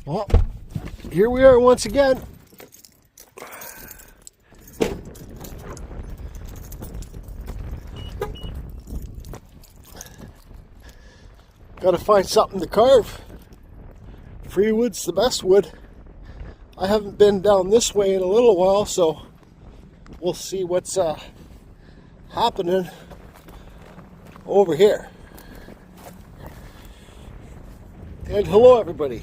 Well, here we are once again. Gotta find something to carve. Free wood's the best wood. I haven't been down this way in a little while, so we'll see what's happening over here. And hello everybody.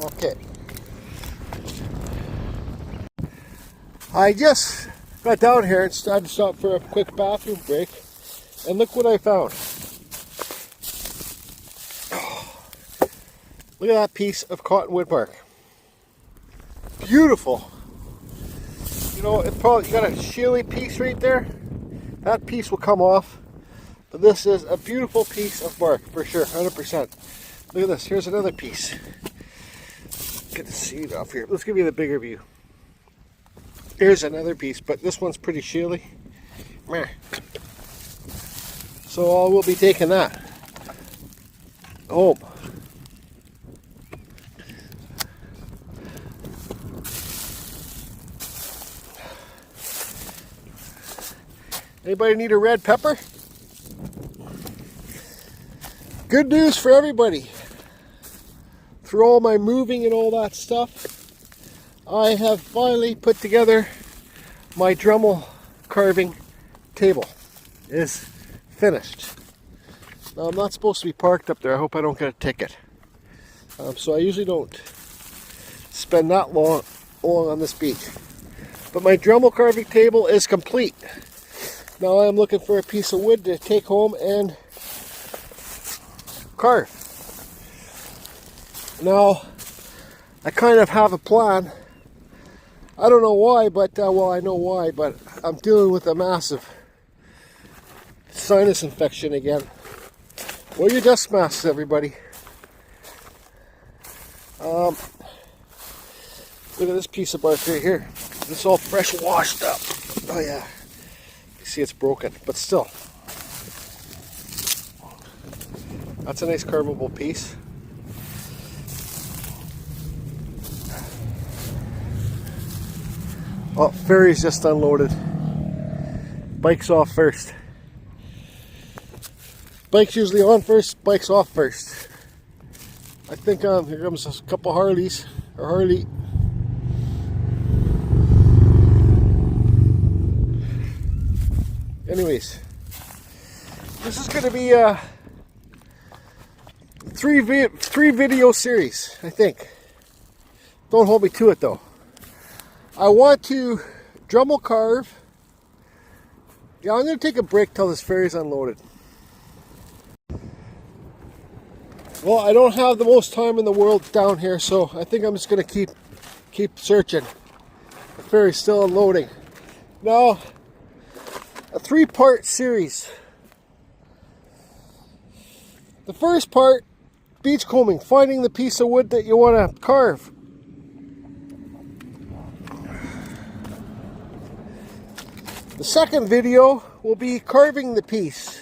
Okay. I just got down here and decided to stop for a quick bathroom break, and look what I found. Look at that piece of cottonwood bark. Beautiful. You know, it probably got a shelly piece right there. That piece will come off, but this is a beautiful piece of bark for sure, 100%. Look at this. Here's another piece. Get to see it off here. Let's give you the bigger view. Here's another piece, but this one's pretty shelly. So I will be taking that home. Anybody need a red pepper? Good news for everybody. Through all my moving and all that stuff, I have finally put together my Dremel carving table. It is finished. Now I'm not supposed to be parked up there. I hope I don't get a ticket. So I usually don't spend that long on this beach. But my Dremel carving table is complete. Now I'm looking for a piece of wood to take home and carve. Now I kind of have a plan. I don't know why, but well, I know why, but I'm dealing with a massive sinus infection again. Wear your dust masks, everybody. Look at this piece of bark right here. This is all fresh washed up. Oh yeah. You see it's broken, but still. That's a nice carvable piece. Oh, ferry's just unloaded. Bike's off first. Bike's usually on first, bike's off first. I think here comes a couple Harleys, or Harley. Anyways, this is going to be a three video series, I think. Don't hold me to it though. I want to Dremel carve. Yeah, I'm going to take a break till this ferry's unloaded. Well, I don't have the most time in the world down here, so I think I'm just going to keep searching. The ferry's still unloading. Now, a 3-part series. The first part, beachcombing, finding the piece of wood that you want to carve. The second video will be carving the piece.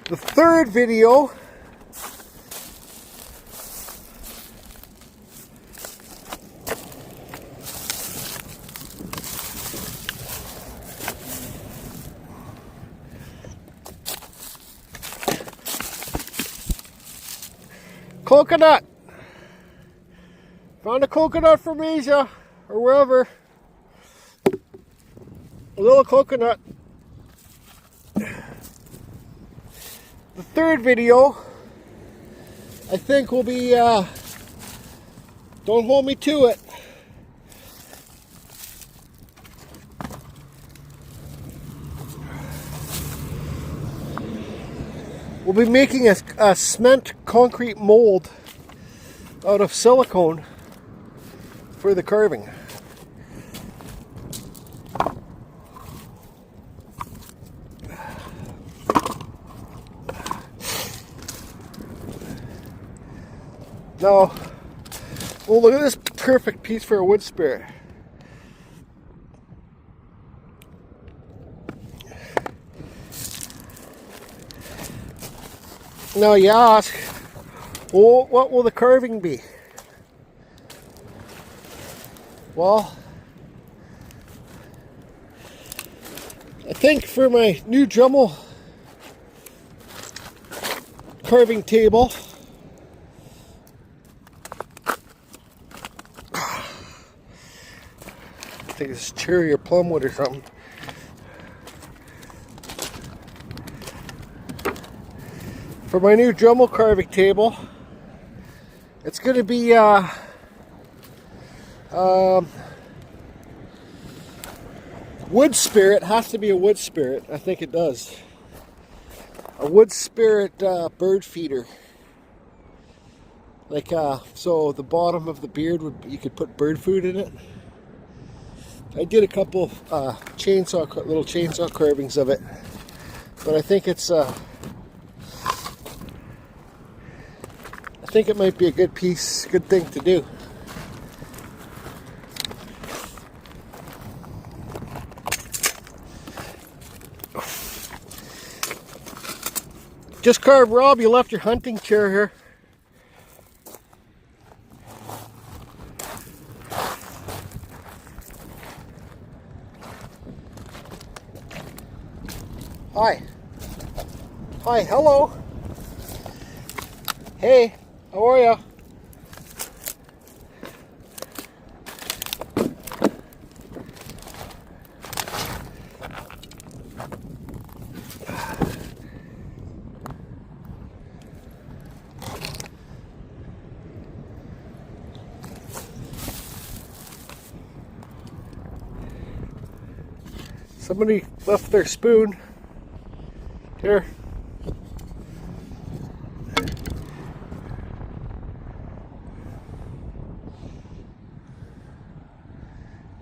The third video coconut. Found a coconut from Asia or wherever. A little coconut. The third video, I think, will be, don't hold me to it. We'll be making a cement concrete mold out of silicone for the carving. Now, well, look at this perfect piece for a wood spirit. Now you ask, well, what will the carving be? Well, I think for my new Dremel carving table, I think it's cherry or plum wood or something. For my new Dremel carving table, it's going to be wood spirit. Has to be a wood spirit. I think it does. A wood spirit bird feeder. Like so, the bottom of the beard would, you could put bird food in it. I did a couple little chainsaw carvings of it, but I think it's I think it might be a good piece, good thing to do. Just carved Rob, you left your hunting chair here. Hi. Hi, hello. Hey, how are ya? Somebody left their spoon here.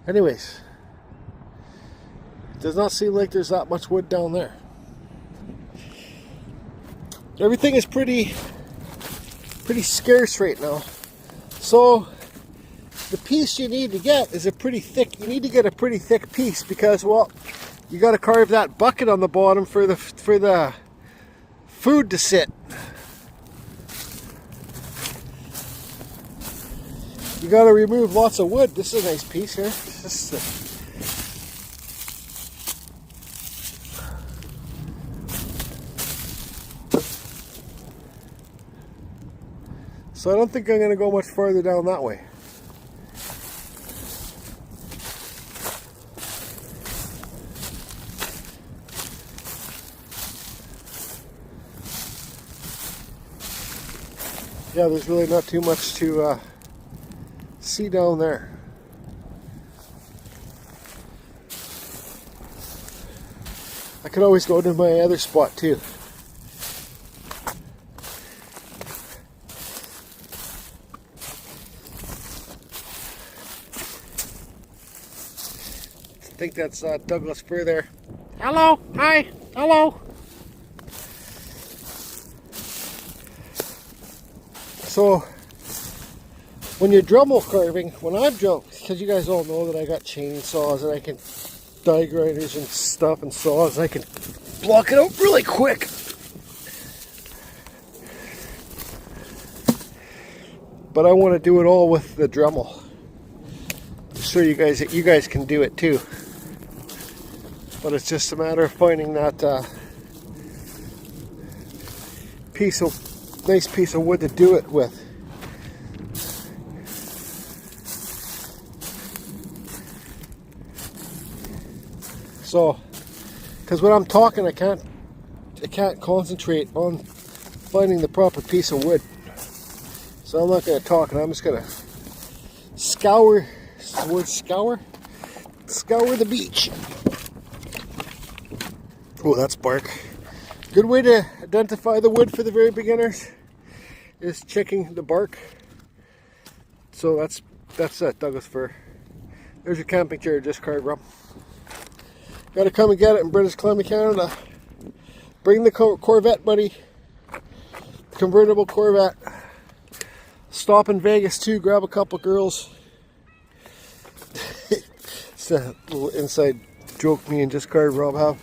Anyways, it does not seem like there's that much wood down there. Everything is pretty scarce right now. So the piece you need to get is a pretty thick. You need to get a pretty thick piece because, well, you got to carve that bucket on the bottom for the food to sit. You got to remove lots of wood. This is a nice piece here. So I don't think I'm going to go much farther down that way. Yeah, there's really not too much to see down there. I could always go to my other spot too. I think that's Douglas fir there. Hello, hi, hello. So, when you're Dremel carving, when I'm because you guys all know that I got chainsaws and I can die grinders and stuff and saws, I can block it out really quick. But I want to do it all with the Dremel. So you guys can do it too. But it's just a matter of finding that nice piece of wood to do it with. So, because when I'm talking, I can't concentrate on finding the proper piece of wood. So I'm not going to talk, and I'm just going to scour. Is the word scour? Scour the beach. Oh, that's bark. Good way to identify the wood for the very beginners is checking the bark. So that's Douglas fir. There's your camping chair just carved up. Got to come and get it in British Columbia, Canada. Bring the Corvette, buddy. Convertible Corvette. Stop in Vegas too, grab a couple girls. It's a little inside joke me and just carve Rob have.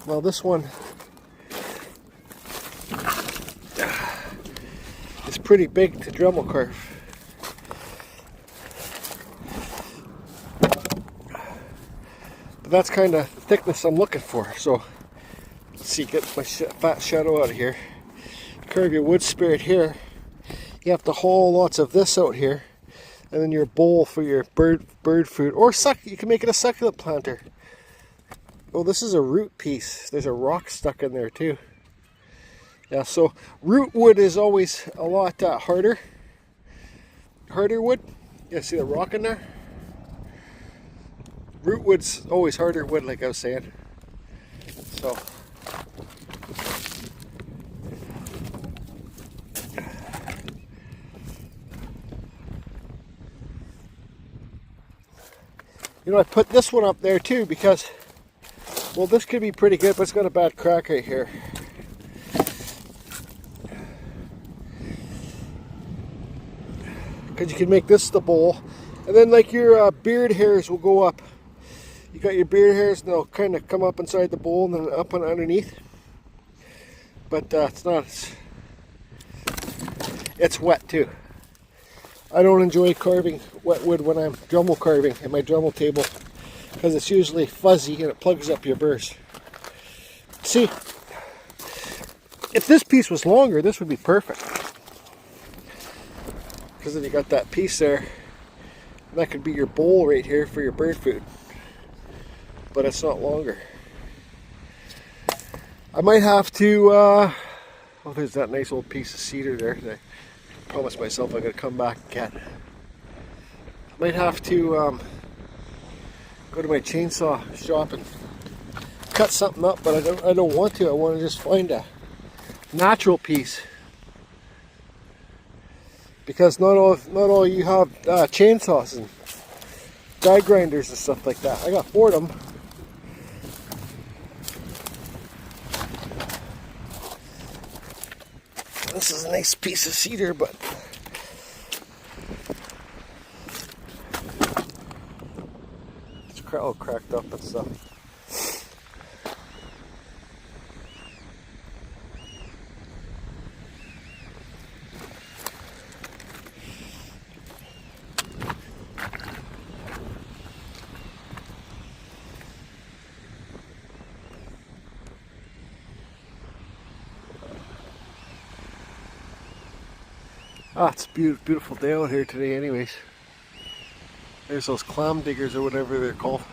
Well, this one is pretty big to Dremel carve. But that's kind of the thickness I'm looking for. So, let's see, get my fat shadow out of here. Carve your wood spirit here. You have to haul lots of this out here. And then your bowl for your bird food. Or you can make it a succulent planter. Oh, this is a root piece. There's a rock stuck in there too. Yeah, so root wood is always a lot harder wood. Yeah, see the rock in there? Root wood's always harder wood, like I was saying. So you know, I put this one up there too because, well, this could be pretty good, but it's got a bad crack right here. Because you can make this the bowl, and then like your beard hairs will go up. You got your beard hairs, and they'll kind of come up inside the bowl and then up and underneath. But it's not. It's wet too. I don't enjoy carving wet wood when I'm Dremel carving at my Dremel table because it's usually fuzzy and it plugs up your burrs. See, if this piece was longer, this would be perfect. Because then you got that piece there, and that could be your bowl right here for your bird food. But it's not longer. I might have to, oh, there's that nice old piece of cedar there that I promised myself I'm going to come back and get. I might have to go to my chainsaw shop and cut something up, but I don't want to. I want to just find a natural piece. Because not all you have chainsaws and die grinders and stuff like that. I got 4 of them. This is a nice piece of cedar, but it's all cracked up and stuff. Ah, it's a beautiful day out here today anyways. There's those clam diggers or whatever they're called.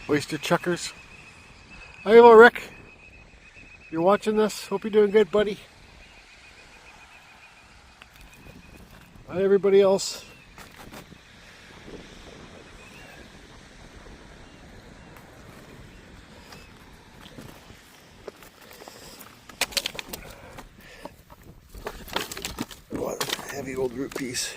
Oyster chuckers. Hi, hello Rick. You're watching this? Hope you're doing good, buddy. Hi everybody else. Heavy old root piece.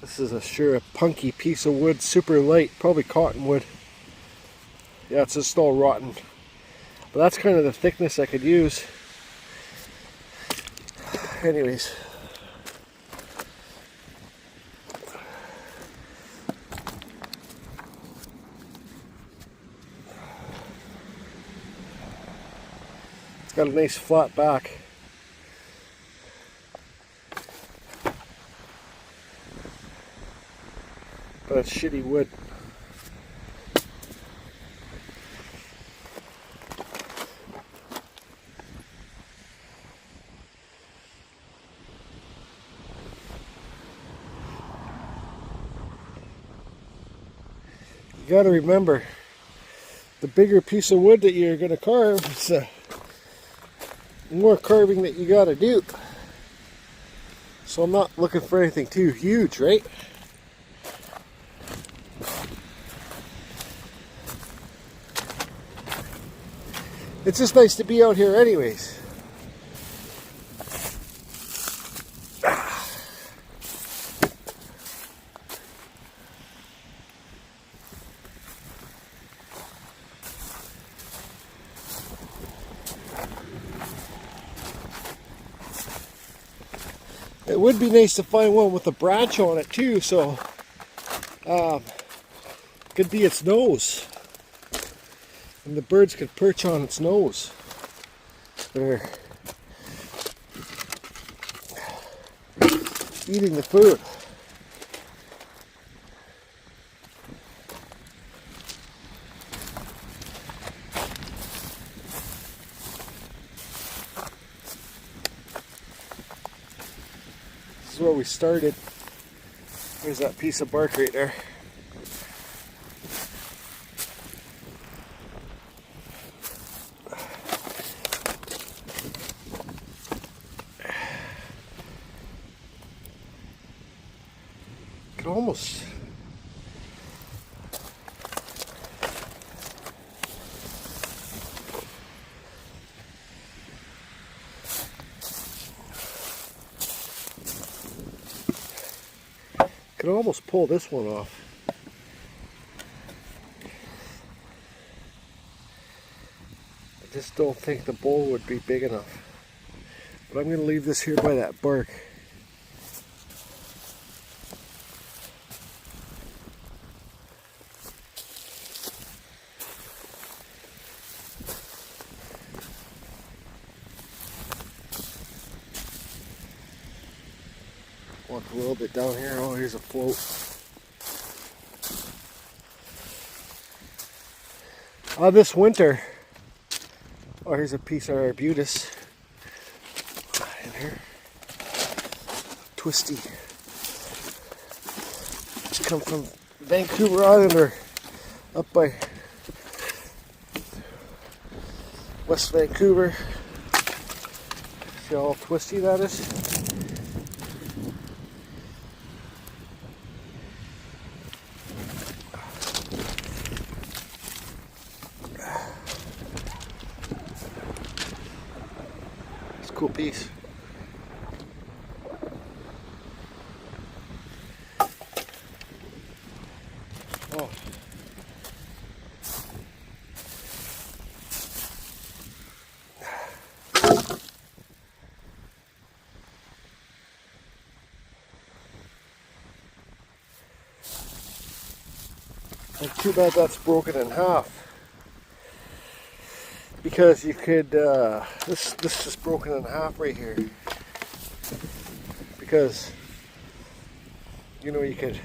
This is a punky piece of wood, super light, probably cottonwood. Yeah, it's just all rotten. But that's kind of the thickness I could use. Anyways. It's got a nice flat back. But it's shitty wood. You got to remember, the bigger piece of wood that you're going to carve, it's more carving that you got to do. So I'm not looking for anything too huge, right? It's just nice to be out here anyways. It would be nice to find one with a branch on it too, so could be its nose. And the birds could perch on its nose. They're eating the food. This is where we started. There's that piece of bark right there. Almost could almost pull this one off. I just don't think the bowl would be big enough. But I'm going to leave this here by that bark. Walk a little bit down here. Oh, here's a float. This winter, oh, here's a piece of arbutus in here. Twisty. It's come from Vancouver Island or up by West Vancouver. See how twisty that is? Cool piece. Oh. Like, too bad that's broken in half. Because you could, this is broken in half right here. Because, you know, you could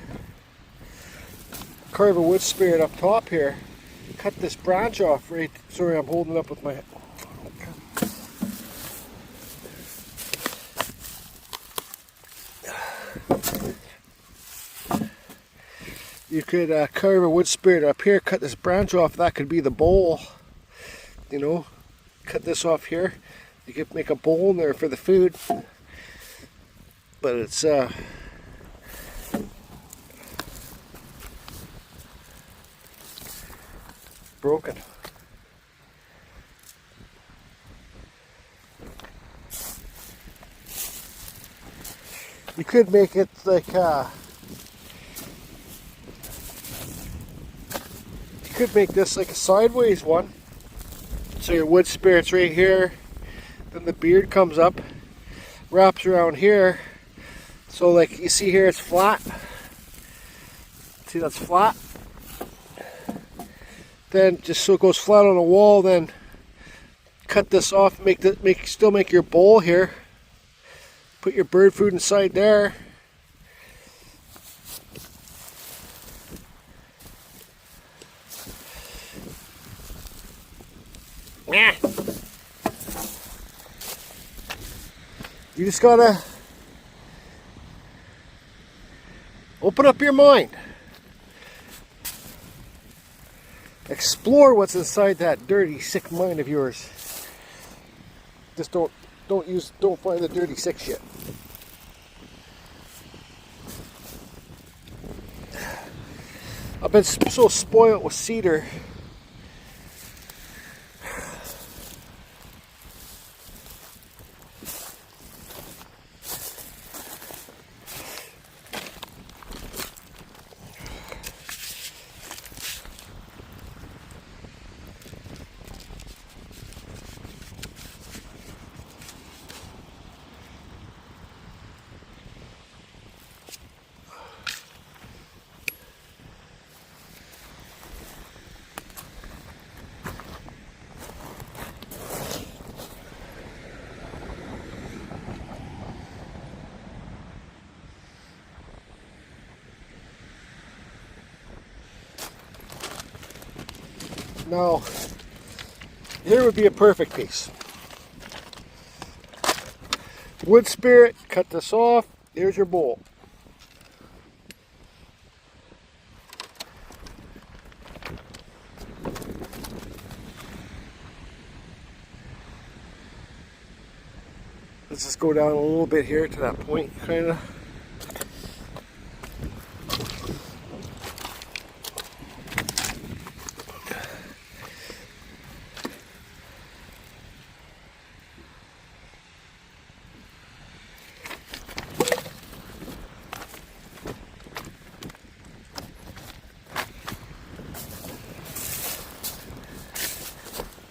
carve a wood spirit up top here, cut this branch off right, sorry I'm holding it up with my, you could carve a wood spirit up here, cut this branch off, that could be the bowl. You know, cut this off here. You could make a bowl in there for the food, but it's broken. You could make it like you could make this like a sideways one. So your wood spirit's right here. Then the beard comes up, wraps around here. So like you see here, it's flat. See, that's flat. Then just so it goes flat on the wall, then cut this off, still make your bowl here. Put your bird food inside there. Yeah. You just gotta open up your mind. Explore what's inside that dirty, sick mind of yours. Just don't find the dirty, sick shit. I've been so spoiled with cedar. Now, here would be a perfect piece. Wood spirit, cut this off, here's your bowl. Let's just go down a little bit here to that point, kind of.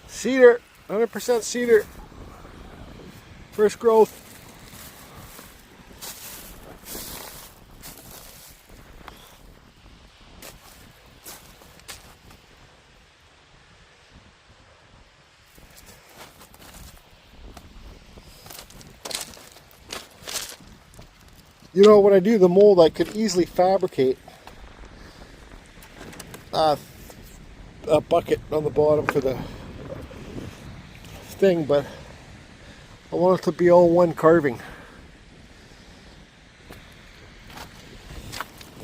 Cedar, 100% cedar. First growth. You know, when I do the mold, I could easily fabricate a bucket on the bottom for the thing, but I want it to be all one carving.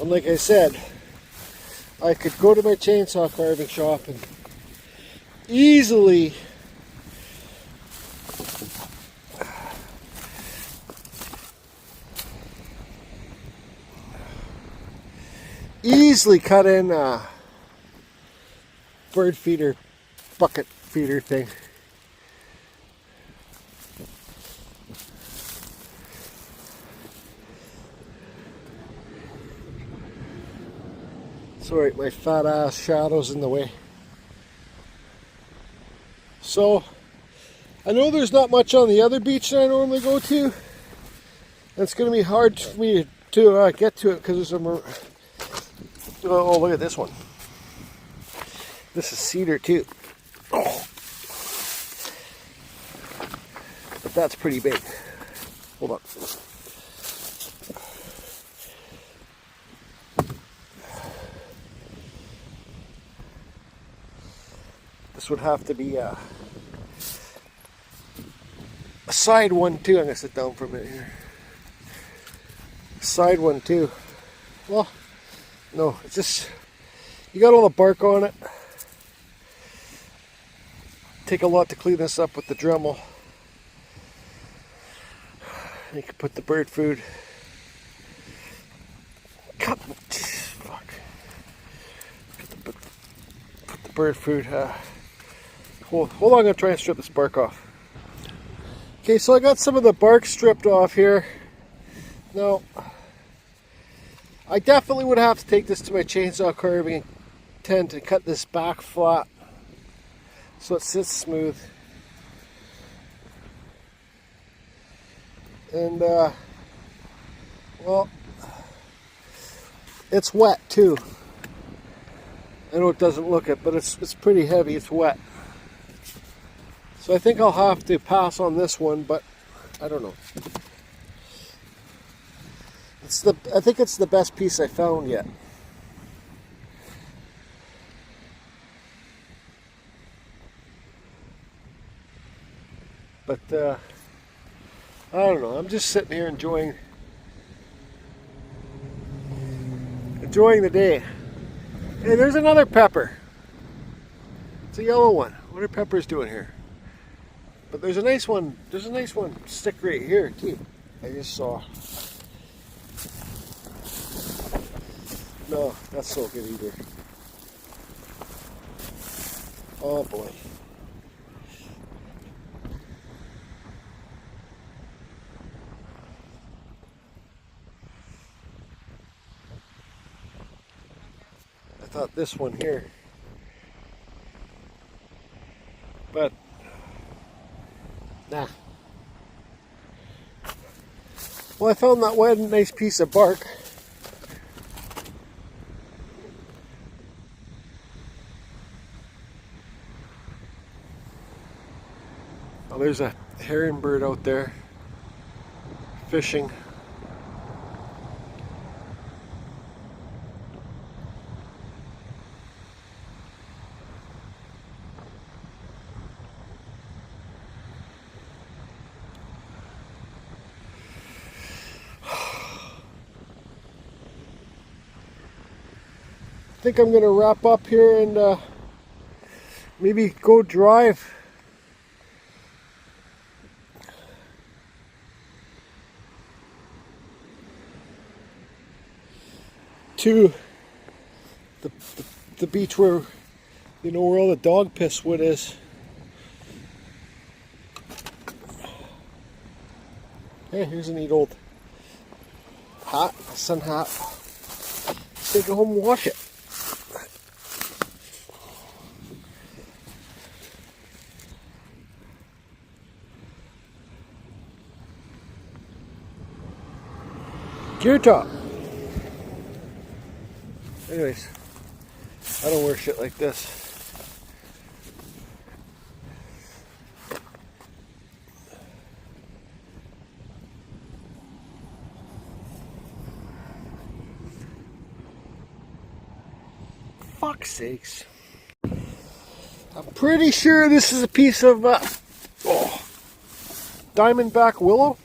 And like I said, I could go to my chainsaw carving shop and easily cut in a bird feeder, bucket feeder thing. Sorry, my fat ass shadow's in the way. So, I know there's not much on the other beach that I normally go to. And it's going to be hard for me to get to it because there's some... Oh, look at this one. This is cedar too. Oh. But that's pretty big. Hold on. This would have to be a side one too. I'm going to sit down for a minute here. Side one too. Well, no, it's just, you got all the bark on it. Take a lot to clean this up with the Dremel. You can put the bird food. Fuck. Put the bird food. Hold on, I'm going to try and strip this bark off. Okay, so I got some of the bark stripped off here. Now, I definitely would have to take this to my chainsaw carving and tend to cut this back flat so it sits smooth. And well, it's wet too. I know it doesn't look it, but it's pretty heavy. It's wet. So I think I'll have to pass on this one, but I don't know. I think it's the best piece I found yet. But I don't know. I'm just sitting here enjoying the day. Hey, there's another pepper. It's a yellow one. What are peppers doing here? But there's a nice one. There's a nice one stick right here too. I just saw. No, that's not good either. Oh boy. I thought this one here. But nah. Well, I found that one nice piece of bark. Oh, there's a herring bird out there fishing. I think I'm going to wrap up here and maybe go drive. To the beach where, you know, where all the dog piss wood is. Hey, here's a neat old hat, a sun hat. Let's take it home and wash it. Gear top. Anyways, I don't wear shit like this. Fuck's sakes. I'm pretty sure this is a piece of diamondback willow.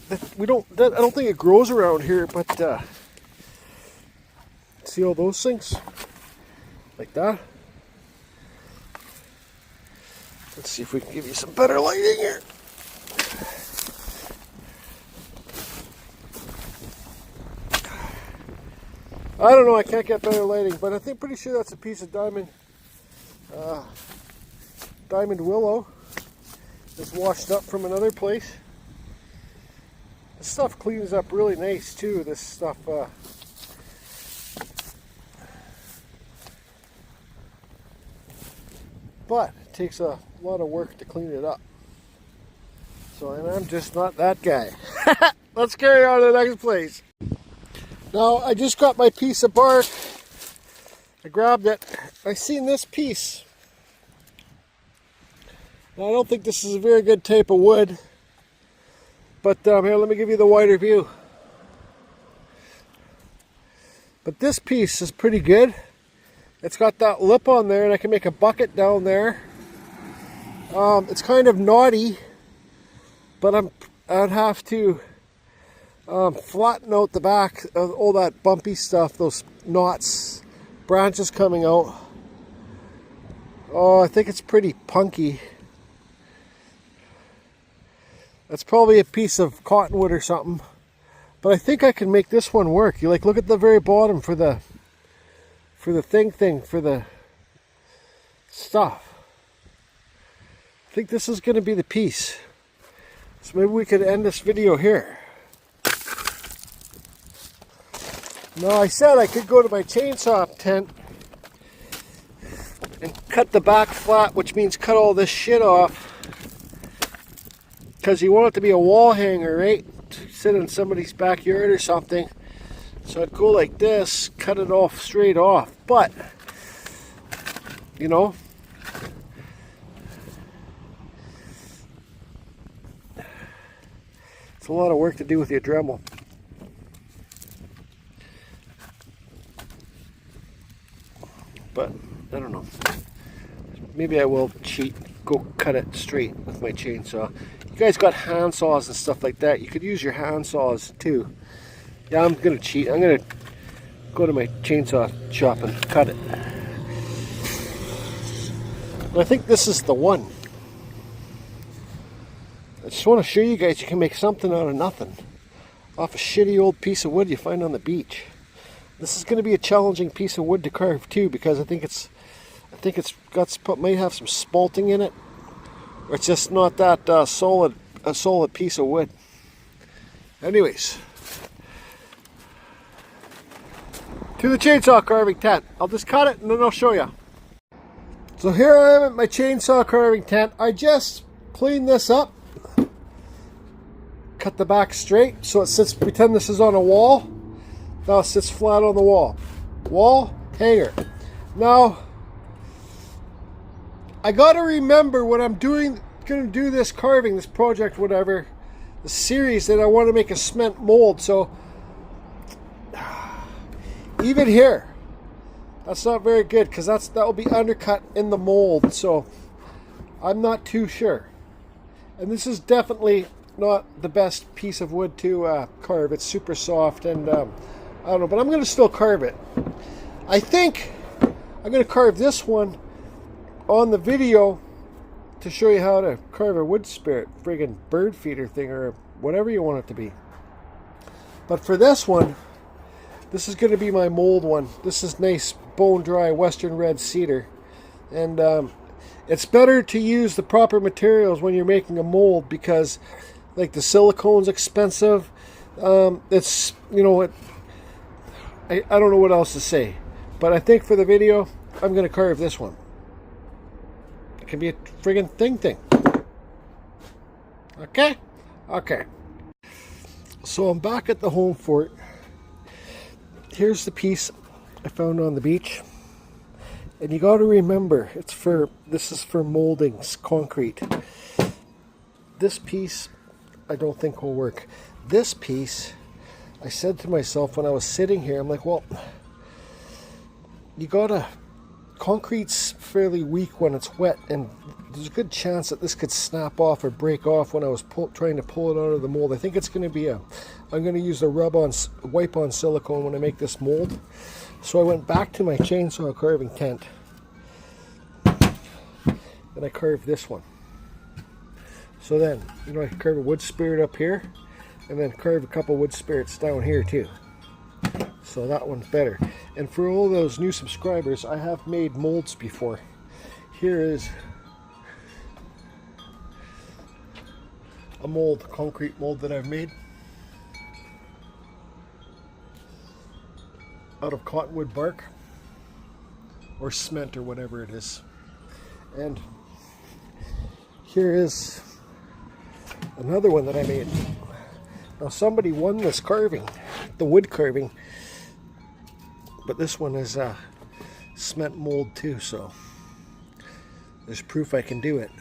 I don't think it grows around here, but see all those things? Like that. Let's see if we can give you some better lighting here. I don't know, I can't get better lighting, but I think pretty sure that's a piece of diamond willow that's washed up from another place. This stuff cleans up really nice too, this stuff. But it takes a lot of work to clean it up. So, and I'm just not that guy. Let's carry on to the next place. Now, I just got my piece of bark. I grabbed it. I seen this piece. Now, I don't think this is a very good type of wood. But here, let me give you the wider view. But this piece is pretty good. It's got that lip on there, and I can make a bucket down there. It's kind of knotty, but I'd have to flatten out the back of all that bumpy stuff, those knots, branches coming out. Oh, I think it's pretty punky. That's probably a piece of cottonwood or something, but I think I can make this one work. You look at the very bottom for the stuff. I think this is going to be the piece. So maybe we could end this video here. Now, I said I could go to my chainsaw tent and cut the back flat, which means cut all this shit off, because you want it to be a wall hanger, right? Sit in somebody's backyard or something. So I'd go like this, cut it off straight off. But, you know, it's a lot of work to do with your Dremel. But, I don't know. Maybe I will cheat, go cut it straight with my chainsaw. You guys got hand saws and stuff like that. You could use your hand saws too. Yeah, I'm gonna cheat. I'm gonna go to my chainsaw shop and cut it. But I think this is the one. I just want to show you guys you can make something out of nothing. Off a shitty old piece of wood you find on the beach. This is going to be a challenging piece of wood to carve too, because I think it's might have some spalting in it, or it's just not that solid piece of wood. Anyways, to the chainsaw carving tent. I'll just cut it and then I'll show you. So here I am at my chainsaw carving tent. I just cleaned this up, cut the back straight so it sits. Pretend this is on a wall. Now it sits flat on the wall. Wall, hanger. Now I gotta remember when I'm gonna do this carving, this project, whatever, the series, that I want to make a cement mold. So even here, that's not very good, because that will be undercut in the mold. So I'm not too sure. And this is definitely not the best piece of wood to carve. It's super soft, and I don't know, but I'm gonna still carve it. I think I'm gonna carve this one on the video to show you how to carve a wood spirit, friggin' bird feeder thing, or whatever you want it to be. But for this one, this is going to be my mold one. This is nice bone dry western red cedar, and it's better to use the proper materials when you're making a mold, because like the silicone's expensive. It's, you know what, I don't know what else to say, but I think for the video I'm going to carve this one. It can be a friggin' thing. Okay? Okay. So I'm back at the home fort. Here's the piece I found on the beach. And you got to remember, this is for moldings, concrete. This piece I don't think will work. This piece, I said to myself when I was sitting here, I'm like, well, concrete's fairly weak when it's wet, and there's a good chance that this could snap off or break off when I was trying to pull it out of the mold. I think it's going to be I'm going to use the wipe on silicone when I make this mold. So I went back to my chainsaw carving tent, and I carved this one. So then, you know, I carve a wood spirit up here, and then carve a couple wood spirits down here too. So that one's better. And for all those new subscribers, I have made molds before. Here is a mold, concrete mold that I've made out of cottonwood bark or cement or whatever it is. And here is another one that I made. Now somebody won this carving, the wood carving, but this one is a cement mold too, so there's proof I can do it.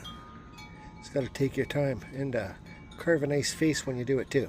It's got to take your time and carve a nice face when you do it too.